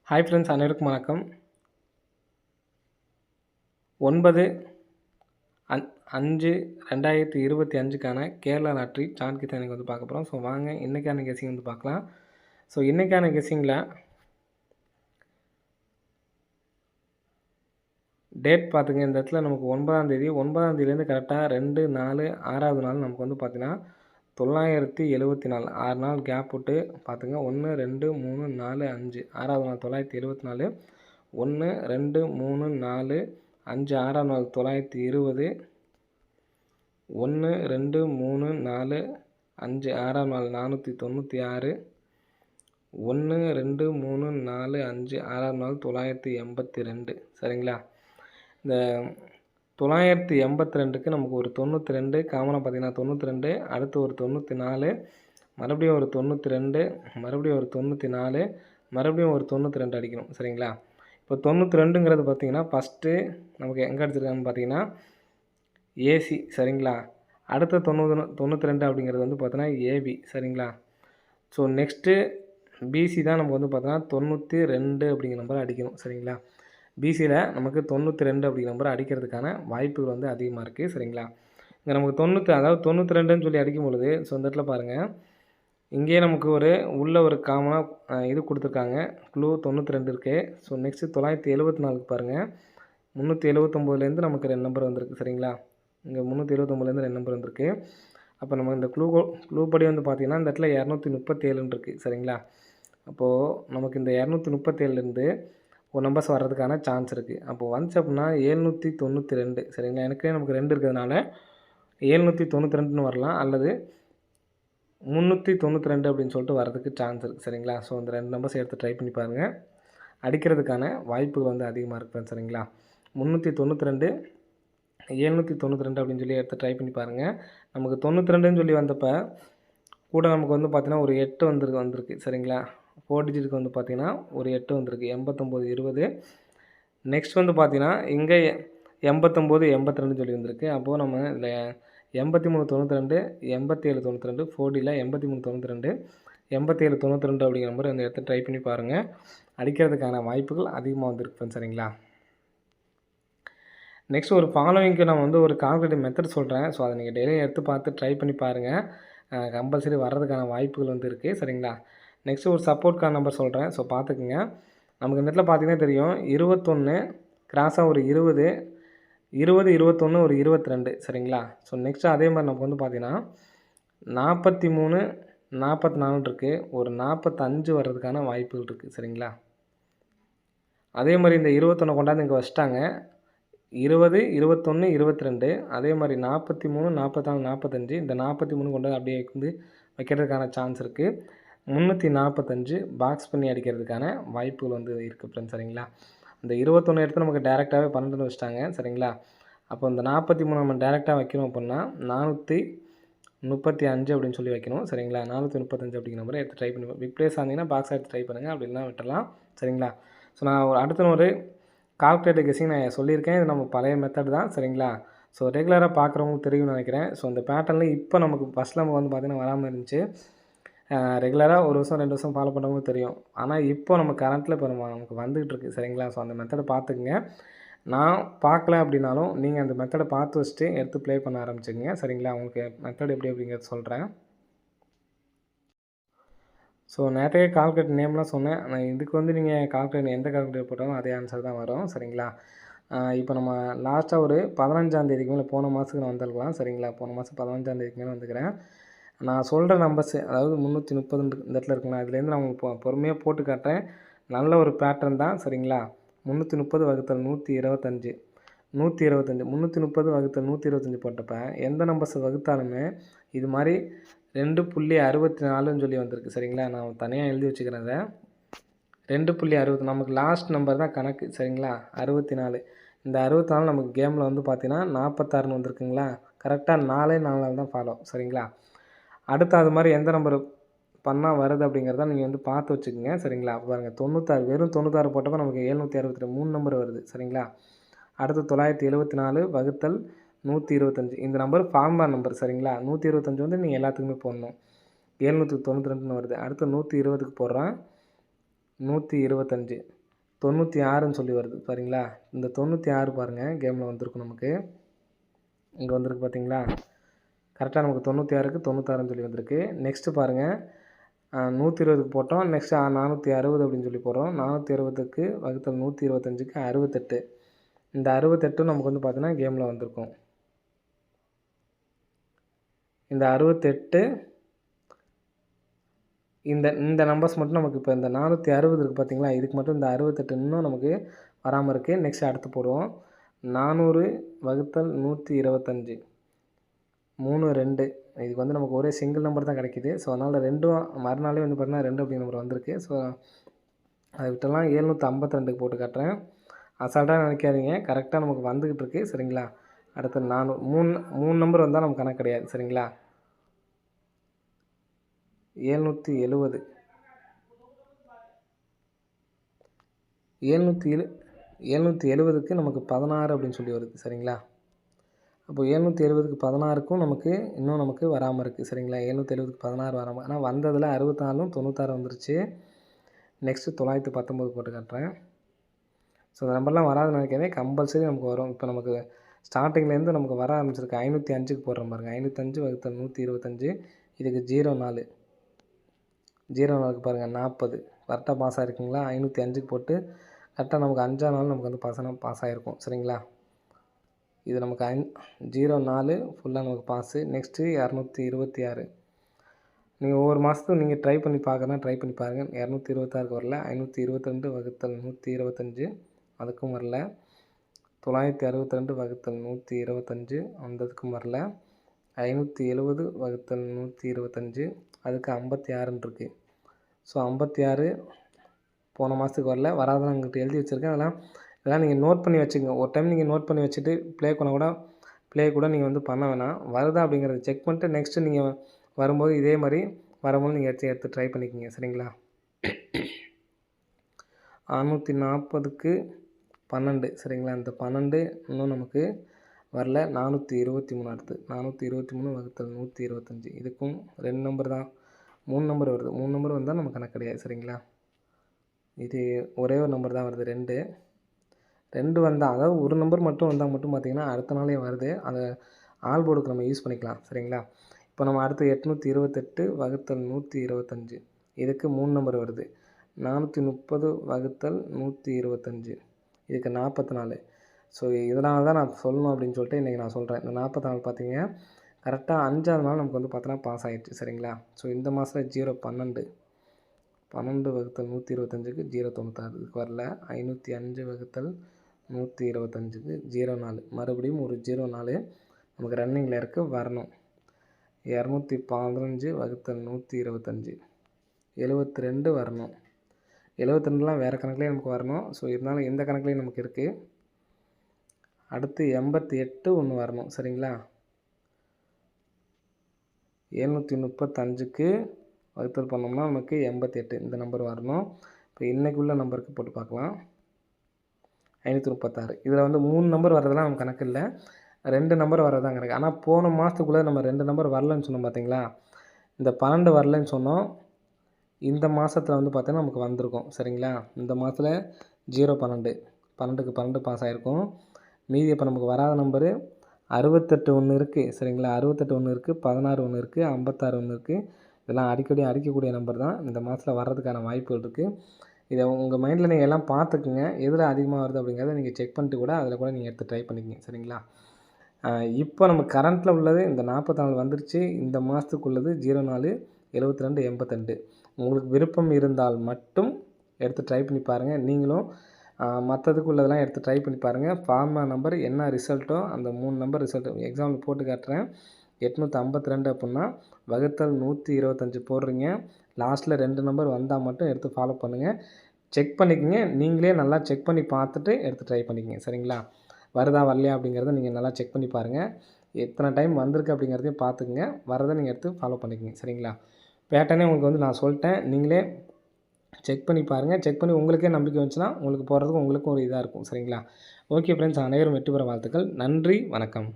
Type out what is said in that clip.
Hi friends, அனைவருக்கும் வணக்கம். 9/5/2025க்கான Kerala lottery chance கிட்ட எனக்கு வந்து பார்க்க போகிறோம். ஸோ வாங்க இன்றைக்கான கெஸ்ஸிங் வந்து பார்க்கலாம். ஸோ இன்றைக்கான கெஸ்ஸிங்கில் டேட் பார்த்துங்க. இந்த இடத்துல நமக்கு 9ஆம் தேதியிலேருந்து கரெக்டாக 2, 4, 6வது நாள் நமக்கு வந்து பார்த்தீங்கன்னா 974 6 நாள் கேப் விட்டு பார்த்துங்க. 1, 2, 3, 4, 5 6வது நாள் 974 1, 2, 3, 4, 5 6ஆம் நாள் 920 1, 2, 3, 4, 5 6ஆம் நாள் 496 1, 2, 3, 4, 5 6ஆம் நாள் 982 சரிங்களா. இந்த 982க்கு நமக்கு ஒரு 92 காமனாக பார்த்தீங்கன்னா 92, அடுத்து ஒரு 94, மறுபடியும் ஒரு 92, மறுபடியும் ஒரு 94, மறுபடியும் ஒரு 92 அடிக்கணும் சரிங்களா. இப்போ 92ங்கிறது பார்த்தீங்கன்னா ஃபஸ்ட்டு நமக்கு எங்கே அடிச்சிருக்காங்கன்னு பார்த்தீங்கன்னா ஏசி சரிங்களா. அடுத்த 92 அப்படிங்கிறது வந்து பார்த்தீங்கன்னா ஏபி சரிங்களா. ஸோ நெக்ஸ்ட்டு பிசி தான் நமக்கு வந்து பார்த்தீங்கன்னா 92 அப்படிங்கிற நம்பர் அடிக்கணும் சரிங்களா. பிசியில் நமக்கு 92 அப்படிங்கிற நம்பர் அடிக்கிறதுக்கான வாய்ப்புகள் வந்து அதிகமாக இருக்குது சரிங்களா. இங்கே நமக்கு 92ன்னு சொல்லி அடிக்கும் பொழுது ஸோ இந்த இடத்துல பாருங்கள், இங்கேயே நமக்கு ஒரு காமனாக இது கொடுத்துருக்காங்க, க்ளூ 92 இருக்குது. ஸோ நெக்ஸ்ட்டு 974க்கு பாருங்கள், 379லேருந்து நமக்கு 2 நம்பர் வந்திருக்கு சரிங்களா. இங்கே 379லேருந்து 2 நம்பர் வந்திருக்கு. அப்போ நம்ம இந்த க்ளூ படி வந்து பார்த்திங்கன்னா இந்த இடத்துல 237ன்னு இருக்குது சரிங்களா. அப்போது நமக்கு இந்த 237லேருந்து ஒரு நம்பர்ஸ் வர்றதுக்கான சான்ஸ் இருக்குது. அப்போது வந்துச்சு அப்படின்னா 792 சரிங்களா. நமக்கு 2 இருக்கிறதுனால 792ன்னு வரலாம், அல்லது 392 அப்படின்னு சொல்லிட்டு வரதுக்கு சான்ஸ் இருக்குது சரிங்களா. ஸோ இந்த 2 நம்பர்ஸ் எடுத்து ட்ரை பண்ணி பாருங்கள், அடிக்கிறதுக்கான வாய்ப்புகள் வந்து அதிகமாக இருக்குது சரிங்களா. 392 792 அப்படின்னு சொல்லி எடுத்து ட்ரை பண்ணி பாருங்கள். நமக்கு 92ன்னு சொல்லி வந்தப்போ கூட நமக்கு வந்து பார்த்திங்கன்னா ஒரு 8 வந்திருக்கு சரிங்களா. 4 டிஜிட்டுக்கு வந்து பார்த்திங்கன்னா ஒரு 8 வந்திருக்கு, 89 20. நெக்ஸ்ட் வந்து பார்த்திங்கன்னா இங்கே 89 82 சொல்லி வந்திருக்கு. அப்போது நம்ம இதில் 83 92 87 92 4டியில் 83 92 87 92 அப்படிங்கிற நம்பர் அந்த இடத்த ட்ரை பண்ணி பாருங்கள், அடிக்கிறதுக்கான வாய்ப்புகள் அதிகமாக வந்துருக்கு சரிங்களா. நெக்ஸ்ட் ஒரு ஃபாலோவிங்க்கு நான் வந்து ஒரு கால்குலேட்டிவ் மெத்தட் சொல்கிறேன். ஸோ அதை நீங்கள் டெய்லியும் எடுத்து பார்த்து ட்ரை பண்ணி பாருங்கள், கம்பல்சரி வர்றதுக்கான வாய்ப்புகள் வந்து இருக்குது சரிங்களா. நெக்ஸ்ட்டு ஒரு சப்போர்ட்கான நம்பர் சொல்கிறேன், ஸோ பார்த்துக்குங்க. நமக்கு இந்த இடத்துல பார்த்திங்கன்னா தெரியும், 21 கிராஸாக ஒரு 20 20 21 ஒரு 22 சரிங்களா. ஸோ நெக்ஸ்ட்டு அதே மாதிரி நமக்கு வந்து பார்த்திங்கன்னா 43 44 இருக்குது, ஒரு 45 வர்றதுக்கான வாய்ப்புகள் இருக்குது சரிங்களா. அதே மாதிரி இந்த 21 கொண்டாந்து இங்கே வச்சிட்டாங்க, 20 21 22 அதே மாதிரி 43 44 45 இந்த 43 கொண்டாந்து அப்படியே வந்து வைக்கிறதுக்கான சான்ஸ் இருக்குது. 345 பாக்ஸ் பண்ணி அடிக்கிறதுக்கான வாய்ப்புகள் வந்து இருக்குது ஃப்ரெண்ட்ஸ் சரிங்களா. இந்த 21 எடுத்து நமக்கு டேரெக்டாகவே 12 வச்சிட்டாங்க சரிங்களா. அப்போ இந்த 43 நம்ம டேரெக்டாக வைக்கணும் அப்படின்னா 435 அப்படின்னு சொல்லி வைக்கணும் சரிங்களா. 435 அப்படிங்கிற நம்பரை எடுத்து ட்ரை பண்ணி ரிப்ளேஸ் ஆனீங்கன்னா பாக்ஸ் எடுத்து ட்ரை பண்ணுங்கள், அப்படி இல்லைனா விட்டுடலாம் சரிங்களா. ஸோ நான் அடுத்த ஒரு கால்குலேட்டர் கெஸ்ஸிங் நான் சொல்லியிருக்கேன், இது நம்ம பழைய மெத்தட் தான் சரிங்களா. ஸோ ரெகுலராக பார்க்குறவங்களுக்கு தெரியும்னு நினைக்கிறேன். ஸோ இந்த பேட்டர்னில் இப்போ நமக்கு ஃபஸ்ட்டில் நமக்கு வந்து பார்த்திங்கன்னா வராமல் இருந்துச்சு, ரெகுலராக 1 வருஷம் 2 வருஷம் ஃபாலோ பண்ணுறவங்களுக்கு தெரியும். ஆனால் இப்போ நம்ம கரண்ட்டில் இப்போ நமக்கு வந்துகிட்டு இருக்குது சரிங்களா. ஸோ அந்த மெத்தடை பார்த்துக்குங்க. நான் பார்க்கல அப்படின்னாலும் நீங்கள் அந்த மெத்தடை பார்த்து வச்சுட்டு எடுத்து ப்ளே பண்ண ஆரம்பிச்சுங்க சரிங்களா. உங்களுக்கு மெத்தட் எப்படி அப்படிங்கிறத சொல்கிறேன். ஸோ நேற்றைய கால்குலேட்டர் நேம்லாம் சொன்னேன், நான் இதுக்கு வந்து நீங்கள் கால்குலேட்டர் எந்த கால்குலேட்டர் போட்டாலும் அதே ஆன்சர் தான் வரும் சரிங்களா. இப்போ நம்ம லாஸ்ட்டாக ஒரு 15ஆம் தேதிக்கு மேலே போன மாதத்துக்கு நான் வந்துருக்கலாம் சரிங்களா. போன மாதம் 15ஆம் தேதிக்கு மேலே வந்துக்கிறேன். நான் சொல்கிற நம்பர்ஸு அதாவது 330 இந்த இடத்துல இருக்குங்களா, இதுலேருந்து நான் உங்களுக்கு பொறுமையாக போட்டு காட்டுறேன். நல்ல ஒரு பேட்டர்ன் தான் சரிங்களா. 330 வகுத்தல் 125 125 330 வகுத்தல் 125 போட்டப்போ எந்த நம்பர்ஸை வகுத்தாலுமே இது மாதிரி 2.64ன்னு சொல்லி வந்திருக்கு சரிங்களா. நான் தனியாக எழுதி வச்சுக்கிறேன் அதை. 2.60 நமக்கு லாஸ்ட் நம்பர் தான் கணக்கு சரிங்களா. 64 இந்த 64 நமக்கு கேமில் வந்து பார்த்திங்கன்னா 46ன்னு வந்திருக்குங்களா. கரெக்டாக 4 நாள் தான் ஃபாலோ சரிங்களா. அடுத்து அது மாதிரி எந்த நம்பர் பண்ணால் வருது அப்படிங்கிறத நீங்கள் வந்து பார்த்து வச்சுக்கோங்க சரிங்களா. பாருங்கள் 96 வெறும் 96 போட்டப்போ நமக்கு 762 3 நம்பர் வருது சரிங்களா. அடுத்து 974 வகுத்தல் 125 இந்த நம்பர் ஃபார்முலா நம்பர் சரிங்களா. 125 வந்து நீங்கள் எல்லாத்துக்குமே போடணும், 792ன்னு வருது. அடுத்து 120க்கு போடுறேன், 125 96ன்னு சொல்லி வருது பாருங்களா. இந்த 96 பாருங்கள் கேமில் வந்திருக்கும் நமக்கு. இங்கே வந்திருக்கு பார்த்தீங்களா. கரெக்டாக நமக்கு 96க்கு 96ன்னு சொல்லி வந்திருக்கு. நெக்ஸ்ட்டு பாருங்கள் 120க்கு போட்டோம். நெக்ஸ்ட்டு 460 அப்படின்னு சொல்லி போடுறோம். 460க்கு வகுத்தல் 125க்கு 68. இந்த 68 நமக்கு வந்து பார்த்தீங்கன்னா கேமில் வந்திருக்கும். இந்த 68 இந்த நம்பர்ஸ் மட்டும் நமக்கு இப்போ இந்த 460 இருக்குது பார்த்தீங்களா. இதுக்கு மட்டும் இந்த 68 இன்னும் நமக்கு வராமல் இருக்குது. நெக்ஸ்ட் அடுத்து போடுவோம். 400 வகுத்தல் 125 3 2. இதுக்கு வந்து நமக்கு ஒரே சிங்கிள் நம்பர் தான் கிடைக்கிது. ஸோ அதனால் ரெண்டும் மறுநாளே வந்து பார்த்தீங்கன்னா 2 அப்படிங்கிற நம்பர் வந்திருக்கு. ஸோ அதை விட்டெல்லாம் 752க்கு போட்டு காட்டுறேன். அசால்ட்டாக நினைக்காதீங்க, கரெக்டாக நமக்கு வந்துக்கிட்டு இருக்குது சரிங்களா. அடுத்து 3 நம்பர் வந்தால் நமக்கு கணக்கு கிடையாது சரிங்களா. 770 770க்கு நமக்கு 16 அப்படின்னு சொல்லி வருது சரிங்களா. அப்போ 770க்கு 16க்கும் நமக்கு இன்னும் நமக்கு வராமல் இருக்குது சரிங்களா. 770க்கு 16 வராமல், ஆனால் வந்ததில் 64ம் 96 வந்துருச்சு. நெக்ஸ்ட்டு 919 போட்டு காட்டுறேன். ஸோ இந்த நம்பர்லாம் வராதுன்னு நினைக்கிறேன், கம்பல்சரி நமக்கு வரும். இப்போ நமக்கு ஸ்டார்டிங்லேருந்து நமக்கு வர ஆரம்பிச்சிருக்கு. 505க்கு போடுறோம் பாருங்கள். 505 வகுத்தல் 125 இதுக்கு 04 04க்கு பாருங்கள் 40 கரெக்டாக பாஸ் ஆகிருக்குங்களா. 505க்கு போட்டு கரெக்டாக நமக்கு 5ஆம் நாள் நமக்கு வந்து பாஸ் ஆகிருக்கும் சரிங்களா. இது நமக்கு 04 ஃபுல்லாக நமக்கு பாஸு. நெக்ஸ்ட்டு 226. நீங்கள் ஒவ்வொரு மாதத்துக்கும் நீங்கள் ட்ரை பண்ணி பார்க்கறனா ட்ரை பண்ணி பாருங்கள். 226க்கு வரல. 522 வகுத்தல் 125 அதுக்கும் வரல. 962 வகுத்தல் 125 அந்ததுக்கும் வரல. 570 வகுத்தல் 125 அதுக்கு 56ன்னு இருக்குது. ஸோ 56 போன மாதத்துக்கு வரல. வராதுன்னு உங்கள்கிட்ட எழுதி வச்சுருக்கேன். இதெல்லாம் நீங்கள் நோட் பண்ணி வச்சுக்கோங்க. ஒரு டைம் நீங்கள் நோட் பண்ணி வச்சுட்டு ப்ளே கூட நீங்கள் வந்து பண்ண வேணாம். வருதா அப்படிங்கிறத செக் பண்ணிட்டு நெக்ஸ்ட்டு நீங்கள் வரும்போது இதே மாதிரி வரும்போது நீங்கள் எடுத்து ட்ரை பண்ணிக்கோங்க சரிங்களா. 640க்கு 12 சரிங்களா. இந்த 12 இன்னும் நமக்கு வரல. 423 அடுத்து 423 வகுத்தல் 125 இதுக்கும் 2 நம்பர் தான், 3 நம்பர் வருது. 3 நம்பர் வந்தால் நமக்கு கணக்கு கிடையாது சரிங்களா. இது ஒரே ஒரு நம்பர் தான் வருது 2 வந்தால், அதாவது ஒரு நம்பர் மட்டும் வந்தால் மட்டும் பார்த்திங்கன்னா அடுத்த நாளே வருது. அதை ஆல் போர்டுக்கு நம்ம யூஸ் பண்ணிக்கலாம் சரிங்களா. இப்போ நம்ம அடுத்து 828 வகுத்தல் 125 இதுக்கு 3 நம்பர் வருது. 430 வகுத்தல் 125 இதுக்கு 44. ஸோ இதனால தான் நான் சொல்லணும் அப்படின்னு சொல்லிட்டு இன்றைக்கி நான் சொல்கிறேன். இந்த 44 பார்த்தீங்க கரெக்டாக 5ஆவது நாள் நமக்கு வந்து பார்த்தோன்னா பாஸ் ஆகிடுச்சு சரிங்களா. ஸோ இந்த மாதத்தில் 12 வகுத்தல் 125க்கு 096 இதுக்கு வரல. 505 வகுத்தல் 125க்கு 04 மறுபடியும் ஒரு 04 நமக்கு ரன்னிங்கில் இருக்குது, வரணும். 215 வகுத்தல் 125 72 வரணும். 72லாம் வேறு கணக்குலேயே நமக்கு வரணும். ஸோ இருந்தாலும் இந்த கணக்குலேயும் நமக்கு இருக்குது. அடுத்து 88 ஒன்று வரணும் சரிங்களா. 735க்கு வகுத்தல் பண்ணோம்னா நமக்கு 88 இந்த நம்பர் வரணும். இப்போ இன்றைக்குள்ள நம்பருக்கு போட்டு பார்க்கலாம். 536 இதில் வந்து 3 நம்பர் வர்றதெல்லாம் நமக்கு கணக்கு இல்லை, 2 நம்பர் வர்றது கணக்கு. ஆனால் போன மாதத்துக்குள்ளே நம்ம 2 நம்பர் வரலன்னு சொன்னோம் பார்த்தீங்களா. இந்த 12 வரலன்னு சொன்னோம். இந்த மாதத்தில் வந்து பார்த்தீங்கன்னா நமக்கு வந்திருக்கும் சரிங்களா. இந்த மாதத்தில் 012 12க்கு 12 பாஸ் ஆகிருக்கும். மீதி இப்போ நமக்கு வராத நம்பரு 68 ஒன்று இருக்குது சரிங்களா. 68 ஒன்று இருக்குது, 16 ஒன்று இருக்குது, 56 ஒன்று இருக்குது. இதெல்லாம் அடிக்கடி அடிக்கக்கூடிய நம்பர் தான். இந்த மாதத்தில் வர்றதுக்கான வாய்ப்புகள் இருக்குது. இதை உங்கள் மைண்டில் நீங்கள் எல்லாம் பார்த்துக்குங்க. எதில் அதிகமாக வருது அப்படிங்கிறத நீங்கள் செக் பண்ணிட்டு கூட அதில் கூட நீங்கள் எடுத்து ட்ரை பண்ணிக்கங்க சரிங்களா. இப்போ நம்ம கரண்ட்டில் உள்ளது இந்த 44 வந்துருச்சு. இந்த மாதத்துக்குள்ளது 04 72 82. உங்களுக்கு விருப்பம் இருந்தால் மட்டும் எடுத்து ட்ரை பண்ணி பாருங்கள். நீங்களும் மற்றதுக்கு உள்ளதெல்லாம் எடுத்து ட்ரை பண்ணி பாருங்கள். ஃபார்மா நம்பர் என்ன ரிசல்ட்டோ அந்த 3 நம்பர் ரிசல்ட் எக்ஸாம்பிள் போட்டு காட்டுறேன். 852 அப்படின்னா வகுத்தல் 125 போடுறீங்க. லாஸ்ட்டில் 2 நம்பர் வந்தால் மட்டும் எடுத்து ஃபாலோ பண்ணுங்கள். செக் பண்ணிக்கோங்க. நீங்களே நல்லா செக் பண்ணி பார்த்துட்டு எடுத்து ட்ரை பண்ணிக்கங்க சரிங்களா. வருதா வரலையா அப்படிங்கிறத நீங்கள் நல்லா செக் பண்ணி பாருங்கள். எத்தனை டைம் வந்திருக்கு அப்படிங்கிறதையும் பார்த்துக்குங்க. வரதை நீங்கள் எடுத்து ஃபாலோ பண்ணிக்கங்க சரிங்களா. பேட்டர்னே உங்களுக்கு வந்து நான் சொல்லிட்டேன். நீங்களே செக் பண்ணி பாருங்கள். செக் பண்ணி உங்களுக்கே நம்பிக்கை வந்துச்சுன்னா உங்களுக்கு போகிறதுக்கு உங்களுக்கும் ஒரு இதாக இருக்கும் சரிங்களா. ஓகே ஃப்ரெண்ட்ஸ், அனைவரும் வெற்றி பெற வாழ்த்துக்கள். நன்றி, வணக்கம்.